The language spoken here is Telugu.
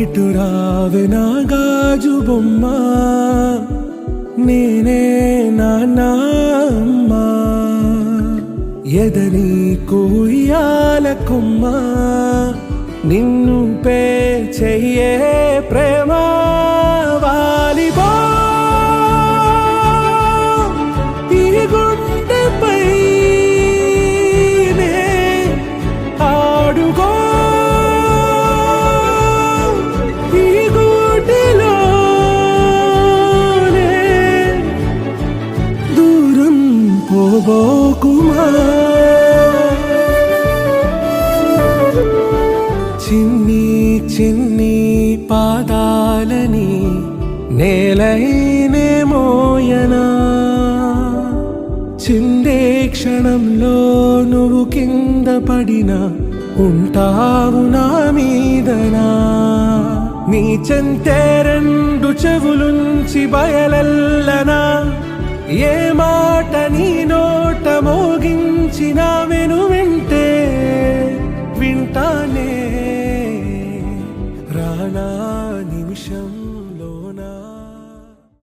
ఇటు రావే నా గాజు బొమ్మ, నేనే నాన్నమ్మ. ఎదని కొయ్యాల కొమ్మ, నిన్ను పే చెయ్యే ప్రేమ వాలిబా. ఈ గుండెపై నే ఆడుగో, ఈ గుడిలోనే దూరం పోబోకుమా. చిన్ని చిన్ని పాదాలని నేలైనే మోయనా, చిందే క్షణంలో నువ్వు కింద పడినా ఉంటావు నా మీదనా. నీ చెంతే రెండు చెవులుంచి బయలెల్లనా, ఏ మాట నీ నోట మోగించిన వెనువే